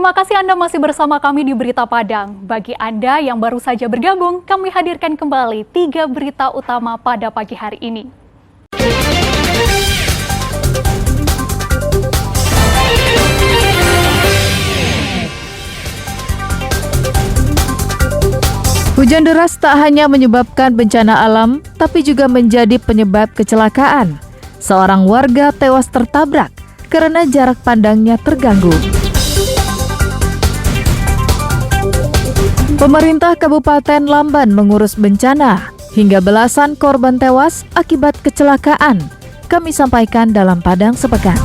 Terima kasih Anda masih bersama kami di Berita Padang. Bagi Anda yang baru saja bergabung, kami hadirkan kembali 3 berita utama pada pagi hari ini. Hujan deras tak hanya menyebabkan bencana alam, tapi juga menjadi penyebab kecelakaan. Seorang warga tewas tertabrak karena jarak pandangnya terganggu. Pemerintah Kabupaten Lamban mengurus bencana, hingga belasan korban tewas akibat kecelakaan. Kami sampaikan dalam Padang Sepekan.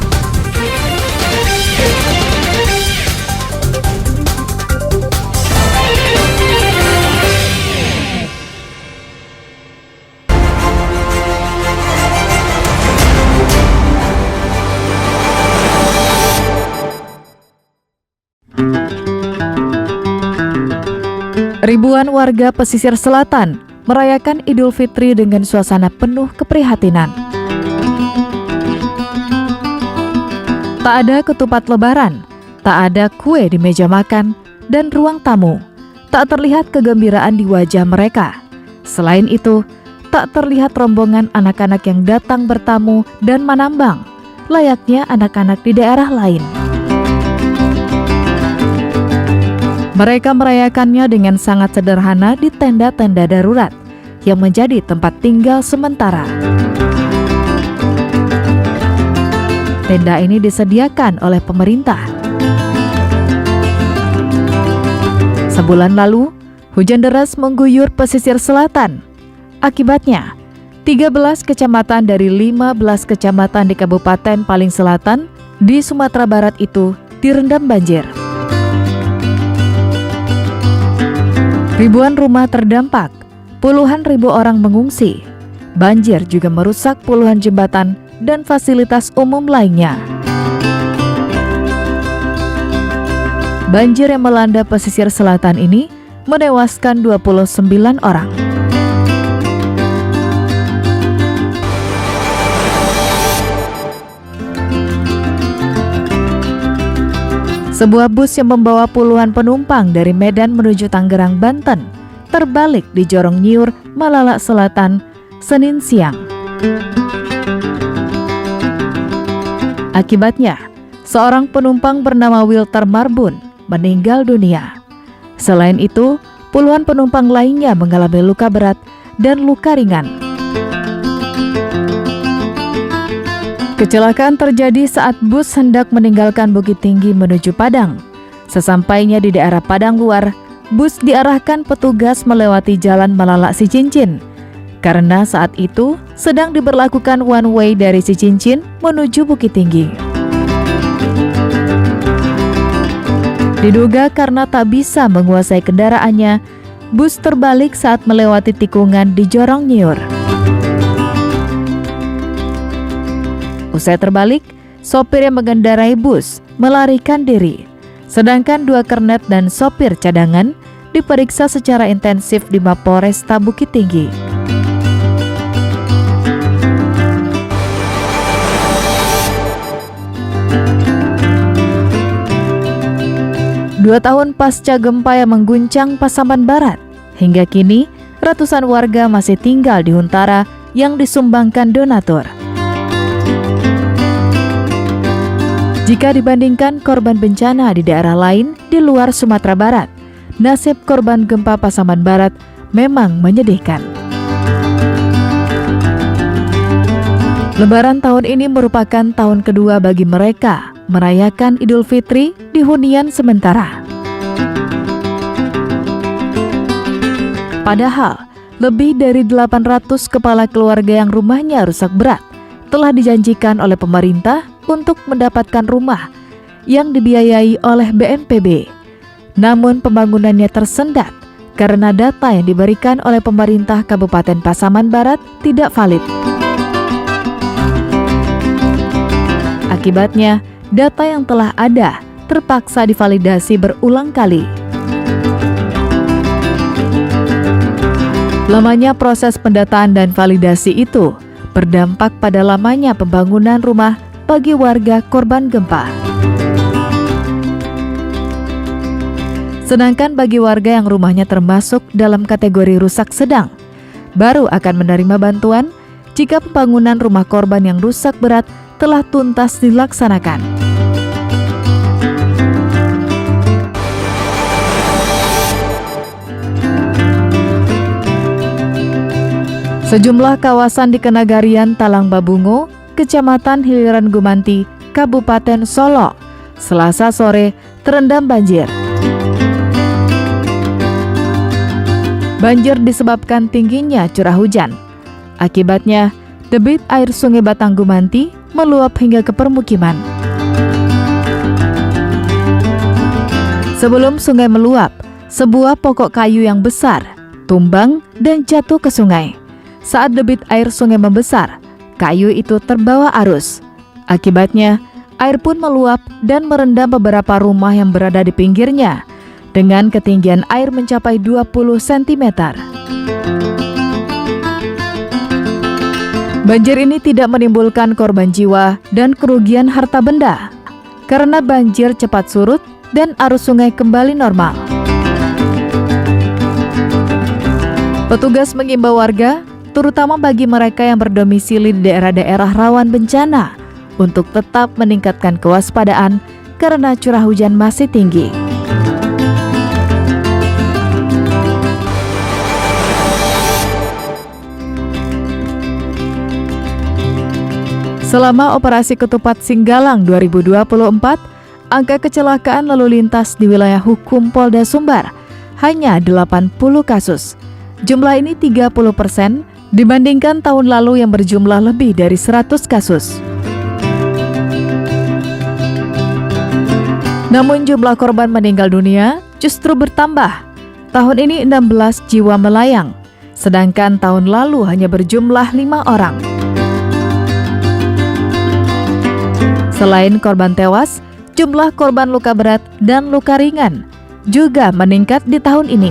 Ribuan warga pesisir selatan merayakan Idul Fitri dengan suasana penuh keprihatinan. Tak ada ketupat lebaran, tak ada kue di meja makan, dan ruang tamu. Tak terlihat kegembiraan di wajah mereka. Selain itu, tak terlihat rombongan anak-anak yang datang bertamu dan menambang, layaknya anak-anak di daerah lain. Mereka merayakannya dengan sangat sederhana di tenda-tenda darurat yang menjadi tempat tinggal sementara. Tenda ini disediakan oleh pemerintah. Sebulan lalu, hujan deras mengguyur pesisir selatan. Akibatnya, 13 kecamatan dari 15 kecamatan di Kabupaten paling selatan di Sumatera Barat itu direndam banjir. Ribuan rumah terdampak, puluhan ribu orang mengungsi. Banjir juga merusak puluhan jembatan dan fasilitas umum lainnya. Banjir yang melanda pesisir selatan ini menewaskan 29 orang. Sebuah bus yang membawa puluhan penumpang dari Medan menuju Tangerang, Banten, terbalik di Jorong Nyiur, Malala Selatan, Senin siang. Akibatnya, seorang penumpang bernama Wilter Marbun meninggal dunia. Selain itu, puluhan penumpang lainnya mengalami luka berat dan luka ringan. Kecelakaan terjadi saat bus hendak meninggalkan Bukit Tinggi menuju Padang. Sesampainya di daerah Padang Luar, bus diarahkan petugas melewati Jalan Malala Sicincin. Karena saat itu sedang diberlakukan one way dari Sicincin menuju Bukit Tinggi. Diduga karena tak bisa menguasai kendaraannya, bus terbalik saat melewati tikungan di Jorong Nyiur. Usai terbalik, sopir yang mengendarai bus melarikan diri, sedangkan 2 kernet dan sopir cadangan diperiksa secara intensif di Mapolresta Bukit Tinggi. Dua tahun pasca gempa yang mengguncang Pasaman Barat, hingga kini ratusan warga masih tinggal di Huntara yang disumbangkan donatur. Jika dibandingkan korban bencana di daerah lain di luar Sumatera Barat, nasib korban gempa Pasaman Barat memang menyedihkan. Lebaran tahun ini merupakan tahun kedua bagi mereka merayakan Idul Fitri di hunian sementara. Padahal, lebih dari 800 kepala keluarga yang rumahnya rusak berat telah dijanjikan oleh pemerintah untuk mendapatkan rumah yang dibiayai oleh BNPB. Namun pembangunannya tersendat karena data yang diberikan oleh pemerintah Kabupaten Pasaman Barat tidak valid. Akibatnya, data yang telah ada terpaksa divalidasi berulang kali. Lamanya proses pendataan dan validasi itu berdampak pada lamanya pembangunan rumah bagi warga korban gempa. Sedangkan bagi warga yang rumahnya termasuk dalam kategori rusak sedang, baru akan menerima bantuan jika pembangunan rumah korban yang rusak berat telah tuntas dilaksanakan. Sejumlah kawasan di Kenagarian Talang Babungo, Kecamatan Hiliran Gumanti, Kabupaten Solo, Selasa sore terendam banjir. Banjir disebabkan tingginya curah hujan. Akibatnya, debit air Sungai Batang Gumanti meluap hingga ke permukiman. Sebelum sungai meluap, sebuah pokok kayu yang besar tumbang dan jatuh ke sungai. Saat debit air sungai membesar, kayu itu terbawa arus. Akibatnya, air pun meluap dan merendam beberapa rumah yang berada di pinggirnya, dengan ketinggian air mencapai 20 cm. Banjir ini tidak menimbulkan korban jiwa dan kerugian harta benda, karena banjir cepat surut dan arus sungai kembali normal. Petugas mengimbau warga, terutama bagi mereka yang berdomisili di daerah-daerah rawan bencana, untuk tetap meningkatkan kewaspadaan karena curah hujan masih tinggi. Selama operasi Ketupat Singgalang 2024, angka kecelakaan lalu lintas di wilayah hukum Polda Sumbar hanya 80 kasus. Jumlah ini 30% dibandingkan tahun lalu yang berjumlah lebih dari 100 kasus. Namun jumlah korban meninggal dunia justru bertambah. Tahun ini 16 jiwa melayang, sedangkan tahun lalu hanya berjumlah 5 orang. Selain korban tewas, jumlah korban luka berat dan luka ringan juga meningkat di tahun ini.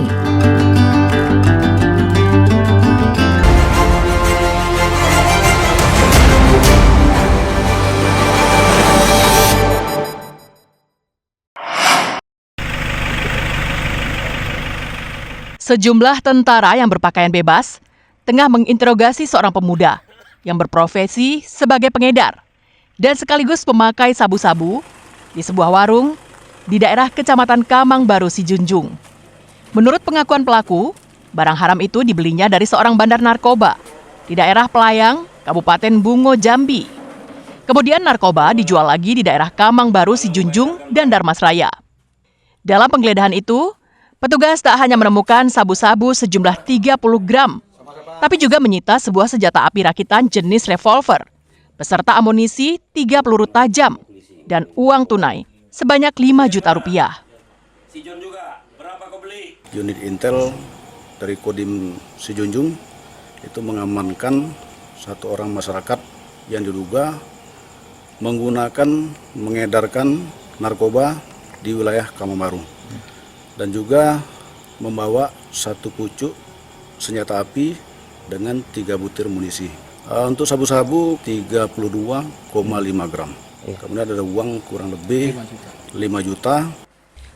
Sejumlah tentara yang berpakaian bebas tengah menginterogasi seorang pemuda yang berprofesi sebagai pengedar dan sekaligus pemakai sabu-sabu di sebuah warung di daerah Kecamatan Kamang Baru Sijunjung. Menurut pengakuan pelaku, barang haram itu dibelinya dari seorang bandar narkoba di daerah Pelayang, Kabupaten Bungo, Jambi. Kemudian narkoba dijual lagi di daerah Kamang Baru Sijunjung dan Darmasraya. Dalam penggeledahan itu, petugas tak hanya menemukan sabu-sabu sejumlah 30 gram, tapi juga menyita sebuah senjata api rakitan jenis revolver, beserta amunisi 3 peluru tajam, dan uang tunai sebanyak 5 juta rupiah. Unit Intel dari Kodim Sijunjung itu mengamankan satu orang masyarakat yang diduga mengedarkan narkoba di wilayah Kamang Baru. Dan juga membawa satu pucuk senjata api dengan 3 butir munisi. Untuk sabu-sabu 32,5 gram. Kemudian ada uang kurang lebih 5 juta.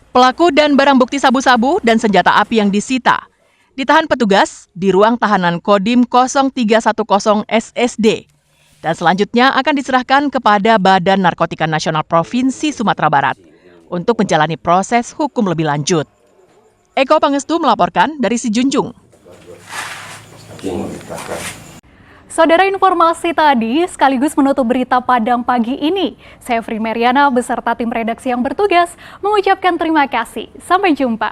Pelaku dan barang bukti sabu-sabu dan senjata api yang disita ditahan petugas di ruang tahanan Kodim 0310 SSD dan selanjutnya akan diserahkan kepada Badan Narkotika Nasional Provinsi Sumatera Barat untuk menjalani proses hukum lebih lanjut. Eko Pangestu melaporkan dari Sijunjung. Saudara, informasi tadi sekaligus menutup berita Padang pagi ini. Saya Fri Meriana beserta tim redaksi yang bertugas mengucapkan terima kasih. Sampai jumpa.